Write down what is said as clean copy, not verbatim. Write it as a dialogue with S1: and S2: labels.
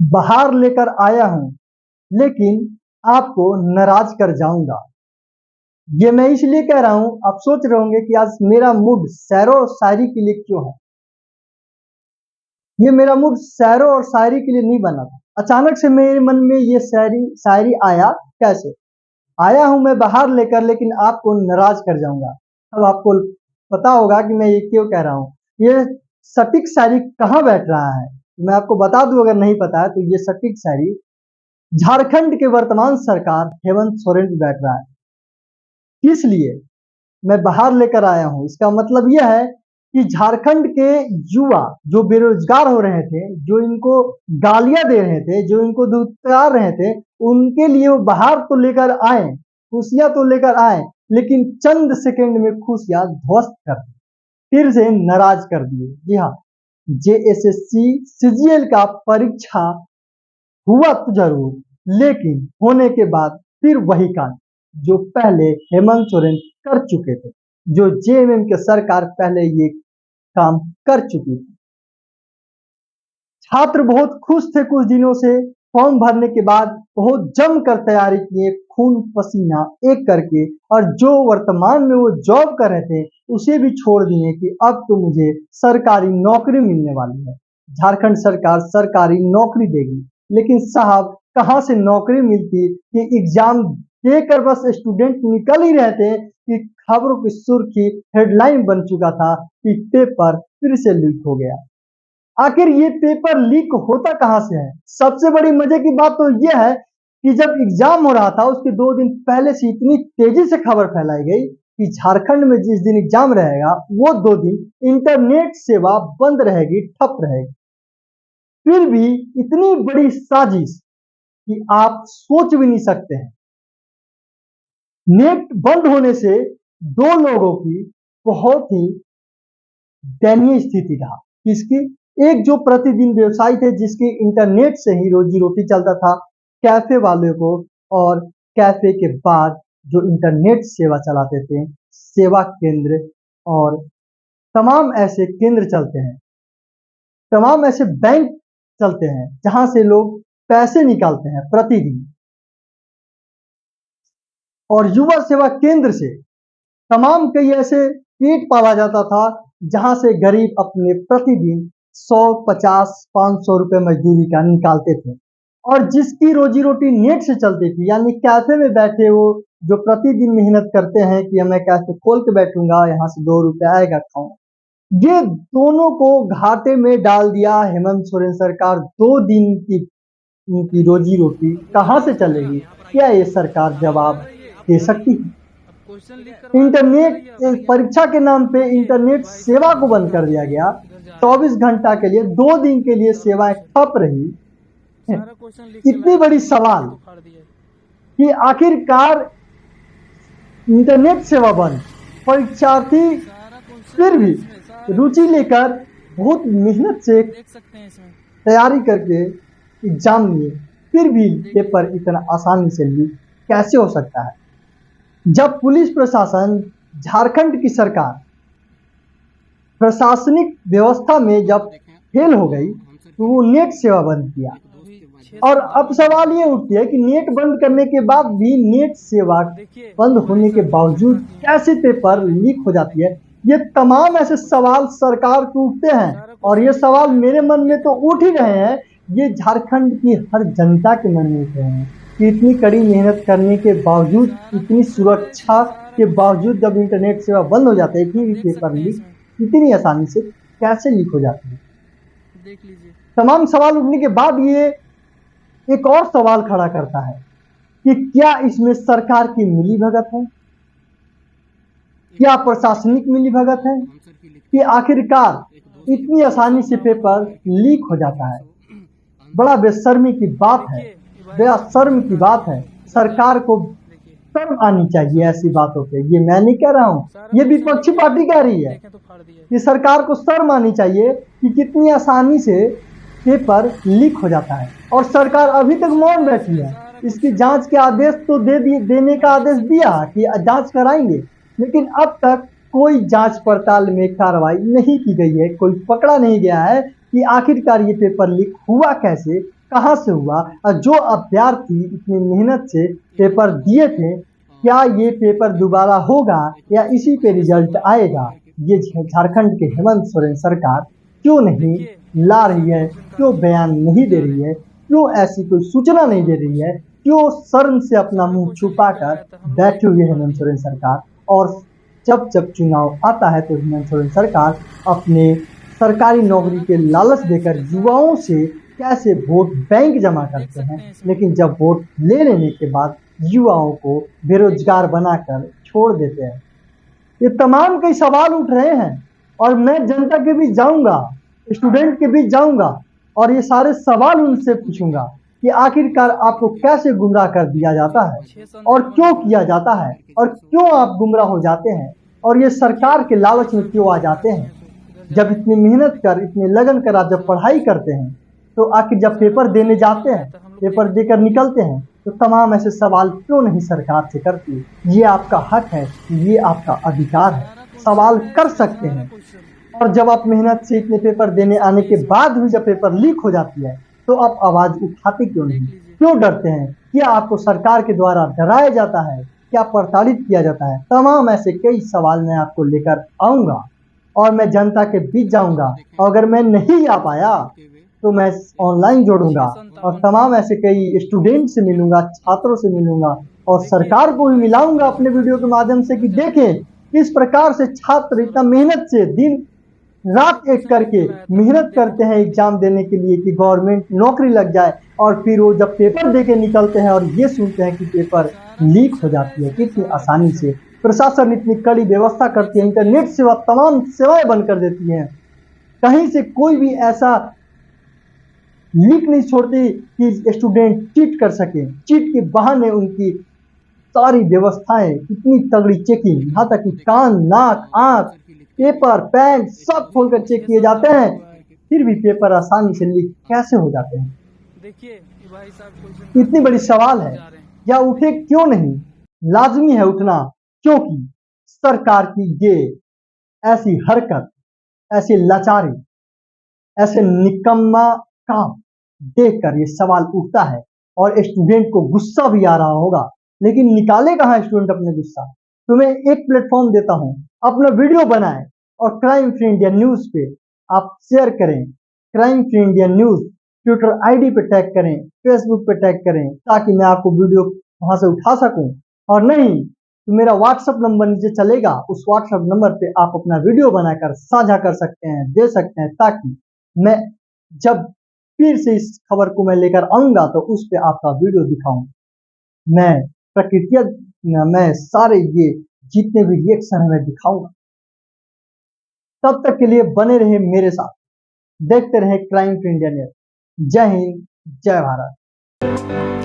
S1: बाहर लेकर आया हूँ, लेकिन आपको नाराज कर जाऊंगा। ये मैं इसलिए कह रहा हूँ, आप सोच रहे होंगे कि आज मेरा मूड शेरो और शायरी के लिए क्यों है। ये मेरा मूड शेरो और शायरी के लिए नहीं बना था। अचानक से मेरे मन में ये शायरी आया। कैसे आया हूँ मैं बाहर लेकर, लेकिन आपको नाराज कर जाऊंगा। अब आपको पता होगा कि मैं ये क्यों कह रहा हूँ। ये सटीक शायरी कहाँ बैठ रहा है, मैं आपको बता दूं अगर नहीं पता है तो। ये सटीक शायरी झारखंड के वर्तमान सरकार हेमंत सोरेन पे बैठ रहा है। इसलिए मैं बाहर लेकर आया हूँ। इसका मतलब यह है कि झारखंड के युवा जो बेरोजगार हो रहे थे, जो इनको गालियां दे रहे थे, जो इनको दुत्कार रहे थे, उनके लिए वो बाहर तो लेकर आए, खुशियां तो लेकर आए, लेकिन चंद सेकंड में खुशियां ध्वस्त कर दी, फिर से नाराज कर दिए। जी हाँ, जेएसएससी सीजीएल का परीक्षा हुआ तो जरूर, लेकिन होने के बाद फिर वही कांड जो पहले हेमंत सोरेन कर चुके थे, जो जेएमएम के सरकार पहले ये काम कर चुकी थी। छात्र बहुत खुश थे कुछ दिनों से। फॉर्म भरने के बाद बहुत जमकर तैयारी किए, खून पसीना एक करके, और जो वर्तमान में वो जॉब कर रहे थे उसे भी छोड़ दिए कि अब तो मुझे सरकारी नौकरी मिलने वाली है, झारखंड सरकार सरकारी नौकरी देगी। लेकिन साहब, कहां से नौकरी मिलती कि एग्जाम देकर बस स्टूडेंट निकल ही रहे थे कि खबरों की सुर्खी हेडलाइन बन चुका था कि पेपर फिर से लीक हो गया। आखिर ये पेपर लीक होता कहां से है? सबसे बड़ी मजे की बात तो यह है कि जब एग्जाम हो रहा था उसके 2 दिन पहले से इतनी तेजी से खबर फैलाई गई कि झारखंड में जिस दिन एग्जाम रहेगा वो 2 दिन इंटरनेट सेवा बंद रहेगी, ठप रहेगी। फिर भी इतनी बड़ी साजिश कि आप सोच भी नहीं सकते हैं। नेट बंद होने से दो लोगों की बहुत ही दयनीय स्थिति रहा। किसकी? एक जो प्रतिदिन व्यवसायी थे, जिसके इंटरनेट से ही रोजी रोटी चलता था, कैफे वाले को, और कैफे के बाद जो इंटरनेट सेवा चलाते थे, सेवा केंद्र, और तमाम ऐसे केंद्र चलते हैं, तमाम ऐसे बैंक चलते हैं जहां से लोग पैसे निकालते हैं प्रतिदिन। और युवा सेवा केंद्र से तमाम कई ऐसे पेट पाला जाता था जहां से गरीब अपने प्रतिदिन 100, 50, 500 रुपए मजदूरी का निकालते थे, और जिसकी रोजी रोटी नेट से चलती थी, यानी कैफे में बैठे वो जो प्रतिदिन मेहनत करते हैं कि मैं कैफे खोल के बैठूंगा, यहाँ से 2 रुपए आएगा, खाऊं, ये दोनों को घाटे में डाल दिया हेमंत सोरेन सरकार। 2 दिन की उनकी रोजी रोटी कहाँ से चलेगी? क्या ये सरकार जवाब दे सकती है? इंटरनेट परीक्षा के नाम पे इंटरनेट सेवा को बंद कर दिया गया। 24 घंटा के लिए, 2 दिन के लिए सेवाएं ठप रही। इतनी बड़ी सवाल कि आखिरकार इंटरनेट सेवा बंद, परीक्षार्थी फिर भी रुचि लेकर बहुत मेहनत से तैयारी करके एग्जाम लिए, फिर भी पेपर इतना आसानी से लीक कैसे हो सकता है? जब पुलिस प्रशासन, झारखंड की सरकार प्रशासनिक व्यवस्था में जब फेल हो गई तो वो नेट सेवा बंद किया। और अब सवाल ये उठती है कि नेट बंद करने के बाद भी, नेट सेवा बंद होने के बावजूद कैसे पेपर लीक हो जाती है? ये तमाम ऐसे सवाल सरकार को उठते हैं, और ये सवाल मेरे मन में तो उठ ही रहे हैं, ये झारखंड की हर जनता के मन में उठ रहे हैं कि इतनी कड़ी मेहनत करने के बावजूद, इतनी सुरक्षा के बावजूद जब इंटरनेट सेवा बंद हो जाती है, फिर भी पेपर लीक इतनी आसानी से कैसे लीक हो जाती है? देख लीजिए, तमाम सवाल उठने के बाद ये एक और सवाल खड़ा करता है कि क्या इसमें सरकार की मिलीभगत है, क्या प्रशासनिक मिलीभगत है, कि आखिरकार इतनी आसानी से पेपर लीक हो जाता है? बड़ा बेशर्मी की बात है, बड़ा शर्म की बात है। सरकार को शर्म आनी चाहिए ऐसी बातों पे। ये मैं नहीं कह रहा हूँ, ये विपक्षी पार्टी कह रही है कि सरकार को शर्म आनी चाहिए कि कितनी आसानी से पेपर लीक हो जाता है, और सरकार अभी तक मौन बैठी है। इसकी जांच के आदेश तो देने का आदेश दिया कि जांच कराएंगे, लेकिन अब तक कोई जांच पड़ताल में कार्रवाई नहीं की गई है, कोई पकड़ा नहीं गया है कि आखिरकार ये पेपर लीक हुआ कैसे, कहाँ से हुआ, और जो अभ्यर्थी इतनी मेहनत से पेपर दिए थे, क्या ये पेपर दोबारा होगा या इसी पे रिजल्ट आएगा? ये झारखंड के हेमंत सोरेन सरकार क्यों नहीं ला रही है, क्यों बयान नहीं दे रही है, क्यों ऐसी कोई सूचना नहीं दे रही है, क्यों शर्म से अपना मुंह छुपाकर बैठी हुई है हेमंत सोरेन सरकार? और जब जब चुनाव आता है तो हेमंत सोरेन सरकार अपने सरकारी नौकरी के लालच देकर युवाओं से कैसे वोट बैंक जमा करते हैं, लेकिन जब वोट ले लेने के बाद युवाओं को बेरोजगार बनाकर छोड़ देते हैं। ये तमाम कई सवाल उठ रहे हैं और मैं जनता के बीच जाऊंगा, स्टूडेंट के बीच जाऊंगा और ये सारे सवाल उनसे पूछूंगा कि आखिरकार आपको कैसे गुमराह कर दिया जाता है और क्यों किया जाता है और क्यों आप गुमराह हो जाते हैं और ये सरकार के लालच में क्यों आ जाते हैं। जब इतनी मेहनत कर, इतने लगन कर आप जब पढ़ाई करते हैं तो आखिर जब पेपर देने जाते हैं, पेपर देकर निकलते हैं, तो तमाम ऐसे सवाल क्यों नहीं सरकार से करती? ये आपका हक है, ये आपका अधिकार है, सवाल कर सकते हैं। और जब आप मेहनत से इतने पेपर देने आने के बाद भी जब पेपर लीक हो जाती है तो आप आवाज उठाते क्यों नहीं, क्यों डरते हैं? क्या आपको सरकार के द्वारा डराया जाता है, क्या प्रताड़ित किया जाता है? तमाम ऐसे कई सवाल मैं आपको लेकर आऊंगा और मैं जनता के बीच जाऊंगा, और अगर मैं नहीं आ पाया तो मैं ऑनलाइन जोड़ूंगा और तमाम ऐसे कई स्टूडेंट से मिलूंगा, छात्रों से मिलूंगा और सरकार को भी मिलाऊंगा अपने वीडियो के माध्यम से कि देखें किस प्रकार से छात्र इतना मेहनत से दिन रात एक करके मेहनत करते हैं एग्जाम देने के लिए कि गवर्नमेंट नौकरी लग जाए, और फिर वो जब पेपर दे के निकलते हैं और ये सुनते हैं कि पेपर लीक हो जाती है कितनी आसानी से। प्रशासन इतनी कड़ी व्यवस्था करती है, इंटरनेट सेवा तमाम सेवाएं बंद कर देती हैं, कहीं से कोई भी ऐसा लीक नहीं छोड़ती कि स्टूडेंट चीट कर सके। चीट के बहाने उनकी सारी व्यवस्थाएं, इतनी तगड़ी चेकिंग, यहाँ तक कि कान, नाक, आंख, पेपर, पेन सब खोलकर चेक किए जाते हैं, फिर भी पेपर आसानी से लीक कैसे हो जाते हैं? इतनी बड़ी सवाल है, या उठे क्यों नहीं? लाजमी है उठना, क्योंकि सरकार की ये ऐसी हरकत, ऐसी लाचारी, ऐसे निकम्मा काम देखकर ये सवाल उठता है और स्टूडेंट को गुस्सा भी आ रहा होगा, लेकिन निकाले कहाँ स्टूडेंट अपने गुस्सा? तुम्हें एक प्लेटफॉर्म देता हूँ, अपना वीडियो बनाए और क्राइम फ्री इंडिया न्यूज पे आप शेयर करें। Crime free India news Twitter ID पे टैग करें, फेसबुक पे टैग करें, ताकि मैं आपको वीडियो वहां से उठा सकूं। और नहीं तो मेरा व्हाट्सएप नंबर नीचे चलेगा, उस व्हाट्सएप नंबर पे आप अपना वीडियो बनाकर साझा कर सकते हैं, दे सकते हैं, ताकि मैं जब फिर से इस खबर को मैं लेकर आऊंगा तो उस पे आपका वीडियो दिखाऊं। मैं प्रकृतिया मैं सारे ये जितने भी रिएक्शन है मैं दिखाऊंगा। तब तक के लिए बने रहे मेरे साथ, देखते रहे क्राइम फ्री इंडिया न्यूज। जय हिंद, जय भारत।